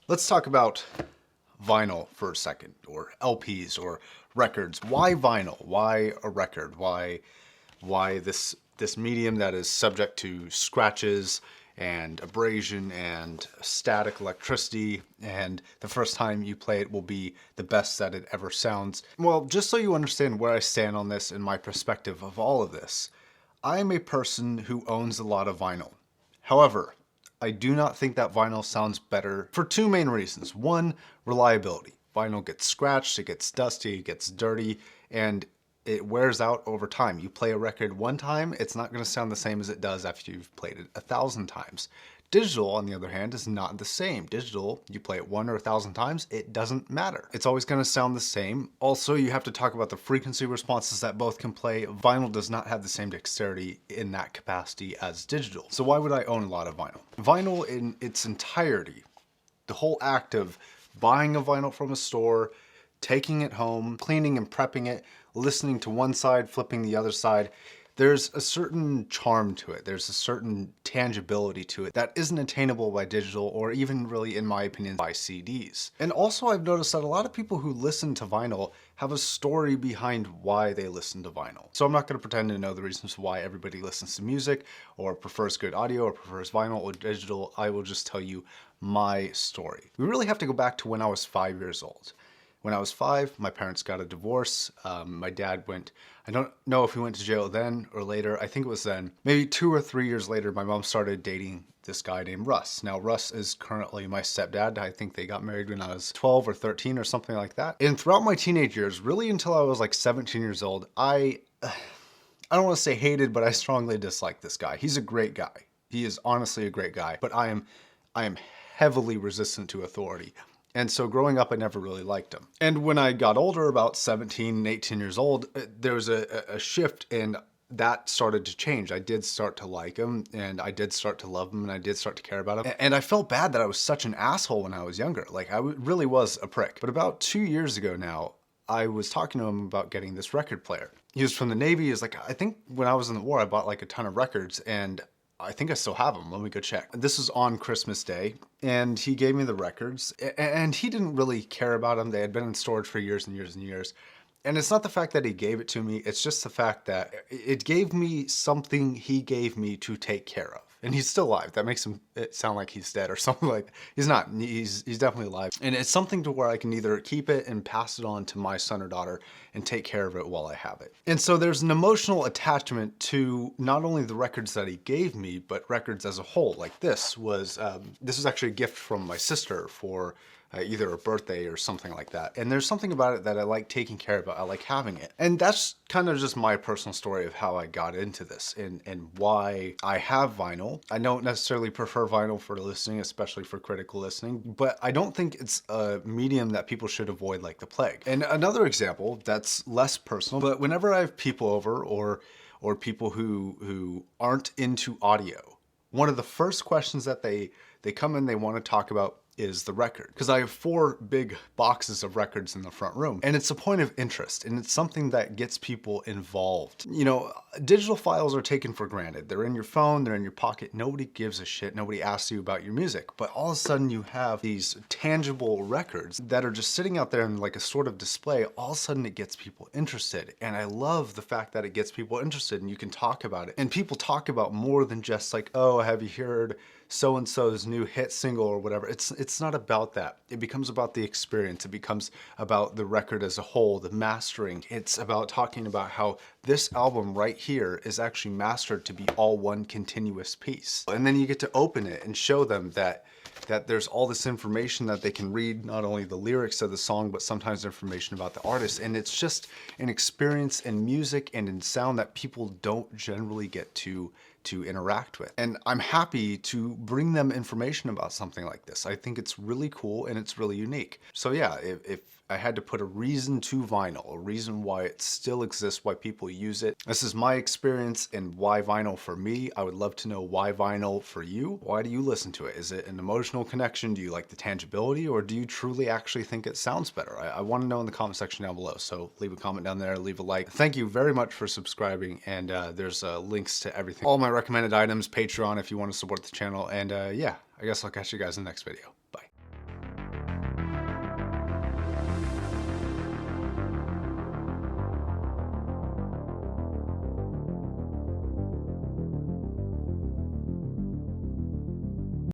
Let's talk about vinyl for a second, or LPs or records. Why vinyl? Why a record? Why this medium that is subject to scratches and abrasion and static electricity, and the first time you play it will be the best that it ever sounds? Well, just so you understand where I stand on this and my perspective of all of this, I am a person who owns a lot of vinyl. However, I do not think that vinyl sounds better for two main reasons. One, reliability. Vinyl gets scratched, it gets dusty, it gets dirty, and it wears out over time. You play a record one time, it's not going to sound the same as it does after you've played it 1,000 times. Digital, on the other hand, is not the same. Digital, you play it 1 or 1,000 times, it doesn't matter. It's always going to sound the same. Also, you have to talk about the frequency responses that both can play. Vinyl does not have the same dexterity in that capacity as digital. So why would I own a lot of vinyl? Vinyl in its entirety, the whole act of buying a vinyl from a store, taking it home, cleaning and prepping it, listening to one side, flipping the other side, there's a certain charm to it. There's a certain tangibility to it that isn't attainable by digital, or even really, in my opinion, by CDs. And also I've noticed that a lot of people who listen to vinyl have a story behind why they listen to vinyl. So I'm not going to pretend to know the reasons why everybody listens to music or prefers good audio or prefers vinyl or digital. I will just tell you my story. We really have to go back to when I was 5 years old. When I was 5, my parents got a divorce. My dad went, I don't know if he went to jail then or later. I think it was then. Maybe 2 or 3 years later, my mom started dating this guy named Russ. Now, Russ is currently my stepdad. I think they got married when I was 12 or 13 or something like that. And throughout my teenage years, really until I was like 17 years old, I don't want to say hated, but I strongly disliked this guy. He's a great guy. He is honestly a great guy, but I am heavily resistant to authority. And so growing up, I never really liked him. And when I got older, about 17 and 18 years old, there was a shift, and that started to change. I did start to like him, and I did start to love him, and I did start to care about him. And I felt bad that I was such an asshole when I was younger. Like, I really was a prick. But about 2 years ago now, I was talking to him about getting this record player. He was from the Navy. He was like, I think when I was in the war, I bought like a ton of records, and I think I still have them. Let me go check. This was on Christmas Day, and he gave me the records, and he didn't really care about them. They had been in storage for years and years and years. And it's not the fact that he gave it to me, it's just the fact that it gave me something he gave me to take care of. And he's still alive. That makes it sound like he's dead or something like that. He's not. He's definitely alive. And it's something to where I can either keep it and pass it on to my son or daughter and take care of it while I have it. And so there's an emotional attachment to not only the records that he gave me, but records as a whole. Like this was actually a gift from my sister for either a birthday or something like that. And there's something about it that I like taking care of. I like having it. And that's kind of just my personal story of how I got into this and why I have vinyl. I don't necessarily prefer vinyl for listening, especially for critical listening, but I don't think it's a medium that people should avoid like the plague. And another example that's less personal, but whenever I have people over or people who aren't into audio, one of the first questions that they come in, they want to talk about is the record. Because I have 4 big boxes of records in the front room, and it's a point of interest, and it's something that gets people involved. You know, digital files are taken for granted. They're in your phone, they're in your pocket. Nobody gives a shit. Nobody asks you about your music. But all of a sudden you have these tangible records that are just sitting out there in like a sort of display. All of a sudden it gets people interested. And I love the fact that it gets people interested and you can talk about it. And people talk about more than just like, oh, have you heard so-and-so's new hit single or whatever. It's not about that. It becomes about the experience. It becomes about the record as a whole, the mastering. It's about talking about how this album right here is actually mastered to be all one continuous piece. And then you get to open it and show them that there's all this information that they can read, not only the lyrics of the song, but sometimes information about the artist. And it's just an experience in music and in sound that people don't generally get to interact with. And I'm happy to bring them information about something like this. I think it's really cool and it's really unique. So yeah, if I had to put a reason to vinyl, a reason why it still exists, why people use it. This is my experience and why vinyl for me. I would love to know why vinyl for you. Why do you listen to it? Is it an emotional connection? Do you like the tangibility, or do you truly actually think it sounds better? I want to know in the comment section down below. So leave a comment down there, leave a like. Thank you very much for subscribing, and there's links to everything. All my recommended items, Patreon if you want to support the channel, and yeah, I guess I'll catch you guys in the next video.